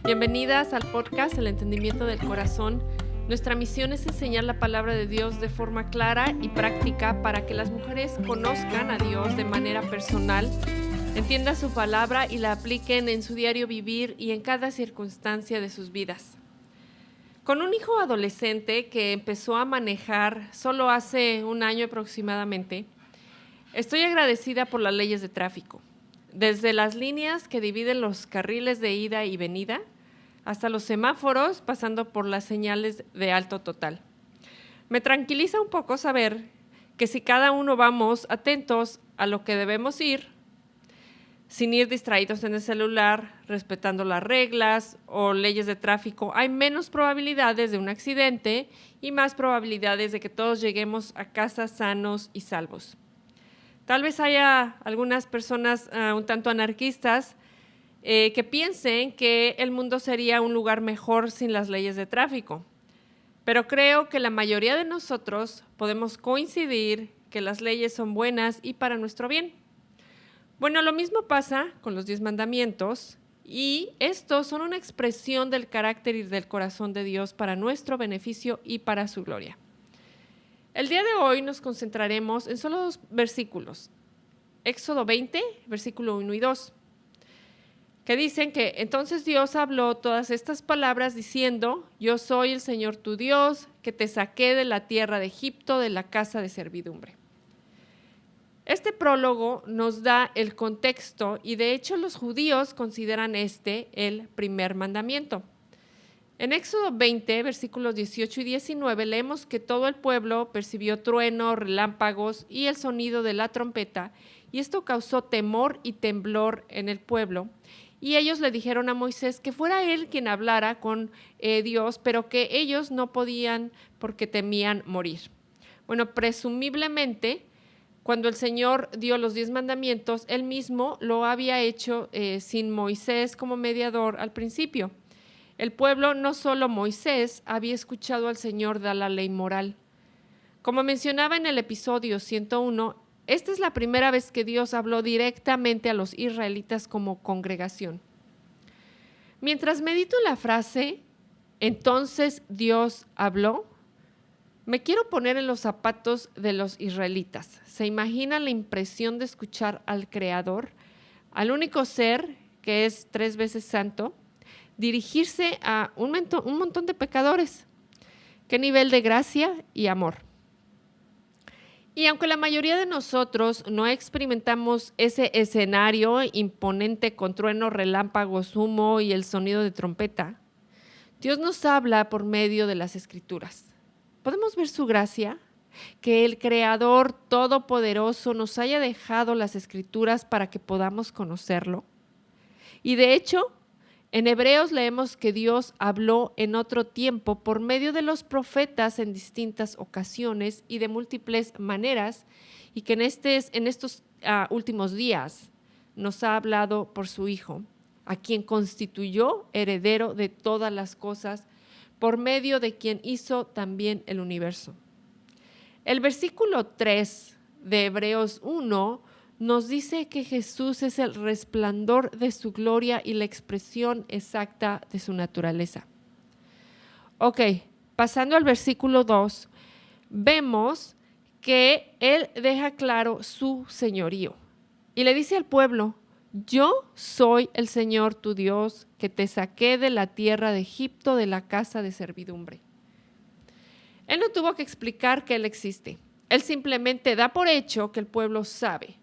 Bienvenidas al podcast El Entendimiento del Corazón. Nuestra misión es enseñar la palabra de Dios de forma clara y práctica para que las mujeres conozcan a Dios de manera personal, entiendan su palabra y la apliquen en su diario vivir y en cada circunstancia de sus vidas. Con un hijo adolescente que empezó a manejar solo hace un año aproximadamente, estoy agradecida por las leyes de tráfico. Desde las líneas que dividen los carriles de ida y venida, hasta los semáforos, pasando por las señales de alto total. Me tranquiliza un poco saber que si cada uno vamos atentos a lo que debemos ir, sin ir distraídos en el celular, respetando las reglas o leyes de tráfico, hay menos probabilidades de un accidente y más probabilidades de que todos lleguemos a casa sanos y salvos. Tal vez haya algunas personas un tanto anarquistas que piensen que el mundo sería un lugar mejor sin las leyes de tráfico. Pero creo que la mayoría de nosotros podemos coincidir que las leyes son buenas y para nuestro bien. Bueno, lo mismo pasa con los 10 mandamientos y estos son una expresión del carácter y del corazón de Dios para nuestro beneficio y para su gloria. El día de hoy nos concentraremos en solo 2 versículos. Éxodo 20, versículo 1 y 2. Que dicen que entonces Dios habló todas estas palabras diciendo: yo soy el Señor tu Dios, que te saqué de la tierra de Egipto, de la casa de servidumbre. Este prólogo nos da el contexto y de hecho los judíos consideran este el primer mandamiento. En Éxodo 20, versículos 18 y 19, leemos que todo el pueblo percibió truenos, relámpagos y el sonido de la trompeta, y esto causó temor y temblor en el pueblo. Y ellos le dijeron a Moisés que fuera él quien hablara con Dios, pero que ellos no podían porque temían morir. Bueno, presumiblemente, cuando el Señor dio los 10 mandamientos, él mismo lo había hecho sin Moisés como mediador al principio. El pueblo, no solo Moisés, había escuchado al Señor dar la ley moral. Como mencionaba en el episodio 101, esta es la primera vez que Dios habló directamente a los israelitas como congregación. Mientras medito la frase, entonces Dios habló, me quiero poner en los zapatos de los israelitas. ¿Se imagina la impresión de escuchar al Creador, al único ser que es 3 veces santo, dirigirse a un montón de pecadores? ¿Qué nivel de gracia y amor? Y aunque la mayoría de nosotros no experimentamos ese escenario imponente con truenos, relámpagos, humo y el sonido de trompeta, Dios nos habla por medio de las Escrituras. ¿Podemos ver su gracia? Que el Creador Todopoderoso nos haya dejado las Escrituras para que podamos conocerlo. Y de hecho, en Hebreos leemos que Dios habló en otro tiempo por medio de los profetas en distintas ocasiones y de múltiples maneras, y que en estos últimos días nos ha hablado por su Hijo, a quien constituyó heredero de todas las cosas, por medio de quien hizo también el universo. El versículo 3 de Hebreos 1 nos dice que Jesús es el resplandor de su gloria y la expresión exacta de su naturaleza. Ok, pasando al versículo 2, vemos que Él deja claro su señorío y le dice al pueblo: yo soy el Señor tu Dios, que te saqué de la tierra de Egipto, de la casa de servidumbre. Él no tuvo que explicar que Él existe. Él simplemente da por hecho que el pueblo sabe.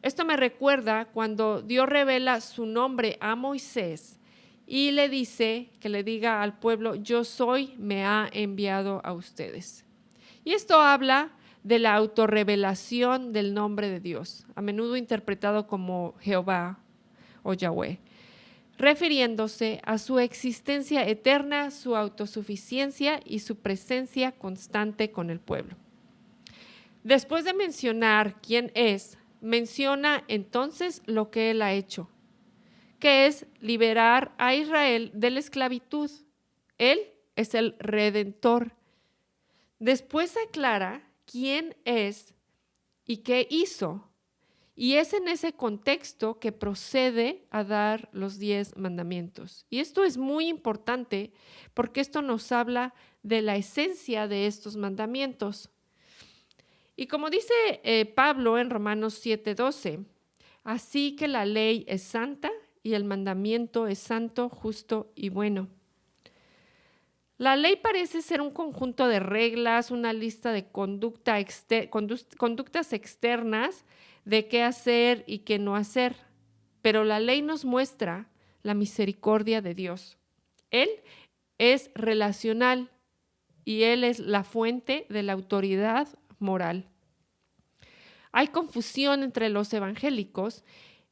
Esto me recuerda cuando Dios revela su nombre a Moisés y le dice que le diga al pueblo: yo soy, me ha enviado a ustedes. Y esto habla de la autorrevelación del nombre de Dios, a menudo interpretado como Jehová o Yahweh, refiriéndose a su existencia eterna, su autosuficiencia y su presencia constante con el pueblo. Después de mencionar quién es, menciona entonces lo que Él ha hecho, que es liberar a Israel de la esclavitud. Él es el Redentor. Después aclara quién es y qué hizo, Y es en ese contexto que procede a dar los 10 mandamientos. Y esto es muy importante porque esto nos habla de la esencia de estos mandamientos. Y como dice Pablo en Romanos 7:12, así que la ley es santa y el mandamiento es santo, justo y bueno. La ley parece ser un conjunto de reglas, una lista de conductas externas de qué hacer y qué no hacer. Pero la ley nos muestra la misericordia de Dios. Él es relacional y Él es la fuente de la autoridad moral. Hay confusión entre los evangélicos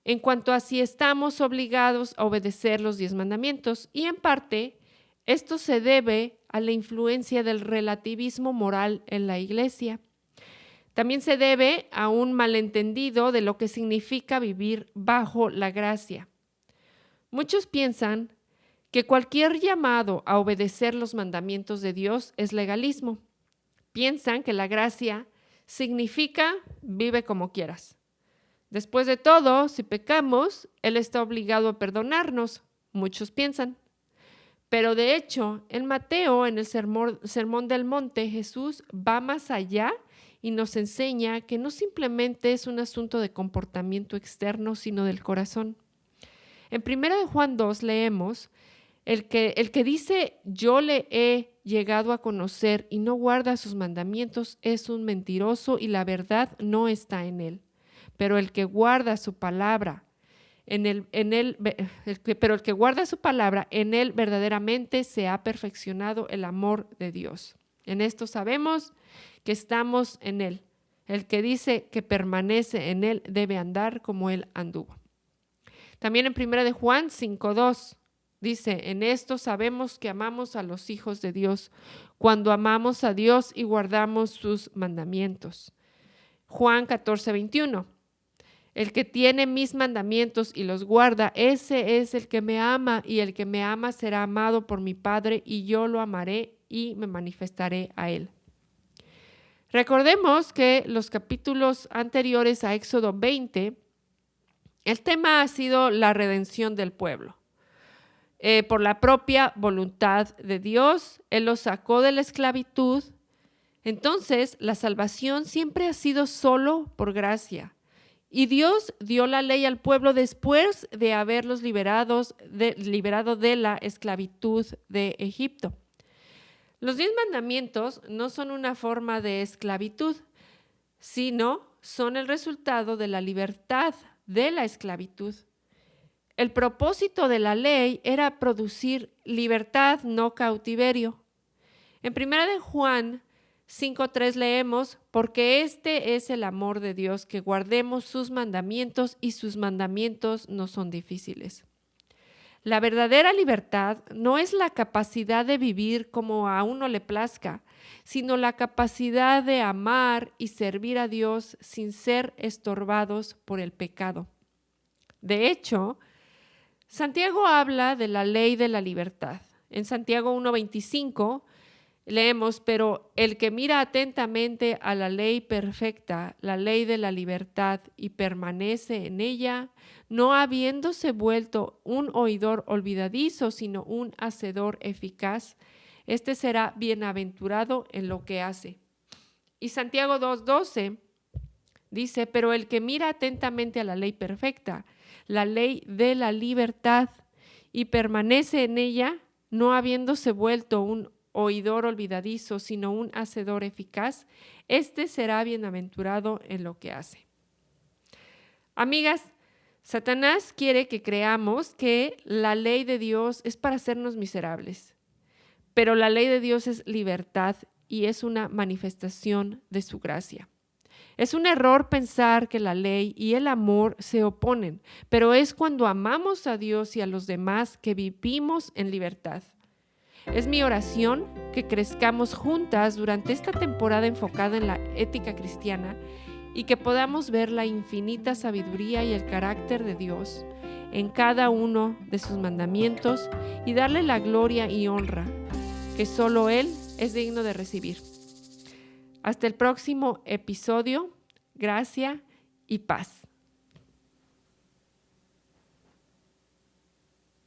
en cuanto a si estamos obligados a obedecer los 10 mandamientos, y en parte esto se debe a la influencia del relativismo moral en la Iglesia. También se debe a un malentendido de lo que significa vivir bajo la gracia. Muchos piensan que cualquier llamado a obedecer los mandamientos de Dios es legalismo. Piensan que la gracia significa vive como quieras. Después de todo, si pecamos, Él está obligado a perdonarnos. Muchos piensan. Pero de hecho, en Mateo, en el Sermón del Monte, Jesús va más allá y nos enseña que no simplemente es un asunto de comportamiento externo, sino del corazón. En 1 Juan 2 leemos, el que dice, yo le he llegado a conocer y no guarda sus mandamientos es un mentiroso y la verdad no está en él. Pero el que guarda su palabra, en él verdaderamente se ha perfeccionado el amor de Dios. En esto sabemos que estamos en Él. El que dice que permanece en Él debe andar como Él anduvo. También en 1 Juan 5:2 dice, en esto sabemos que amamos a los hijos de Dios, cuando amamos a Dios y guardamos sus mandamientos. Juan 14:21. El que tiene mis mandamientos y los guarda, ese es el que me ama, y el que me ama será amado por mi Padre, y yo lo amaré y me manifestaré a él. Recordemos que los capítulos anteriores a Éxodo 20, el tema ha sido la redención del pueblo. Por la propia voluntad de Dios, Él los sacó de la esclavitud. Entonces, la salvación siempre ha sido solo por gracia. Y Dios dio la ley al pueblo después de haberlos liberado de la esclavitud de Egipto. Los 10 mandamientos no son una forma de esclavitud, sino son el resultado de la libertad de la esclavitud. El propósito de la ley era producir libertad, no cautiverio. En 1 Juan 5:3 leemos, porque este es el amor de Dios, que guardemos sus mandamientos, y sus mandamientos no son difíciles. La verdadera libertad no es la capacidad de vivir como a uno le plazca, sino la capacidad de amar y servir a Dios sin ser estorbados por el pecado. De hecho, Santiago habla de la ley de la libertad. En Santiago 1:25 leemos, pero el que mira atentamente a la ley perfecta, la ley de la libertad, y permanece en ella, no habiéndose vuelto un oidor olvidadizo, sino un hacedor eficaz, este será bienaventurado en lo que hace. Y Santiago 2:12 dice, pero el que mira atentamente a la ley perfecta, la ley de la libertad, y permanece en ella, no habiéndose vuelto un oidor olvidadizo, sino un hacedor eficaz, este será bienaventurado en lo que hace. Amigas, Satanás quiere que creamos que la ley de Dios es para hacernos miserables, pero la ley de Dios es libertad y es una manifestación de su gracia. Es un error pensar que la ley y el amor se oponen, pero es cuando amamos a Dios y a los demás que vivimos en libertad. Es mi oración que crezcamos juntas durante esta temporada enfocada en la ética cristiana y que podamos ver la infinita sabiduría y el carácter de Dios en cada uno de sus mandamientos y darle la gloria y honra que solo Él es digno de recibir. Hasta el próximo episodio. Gracia y paz.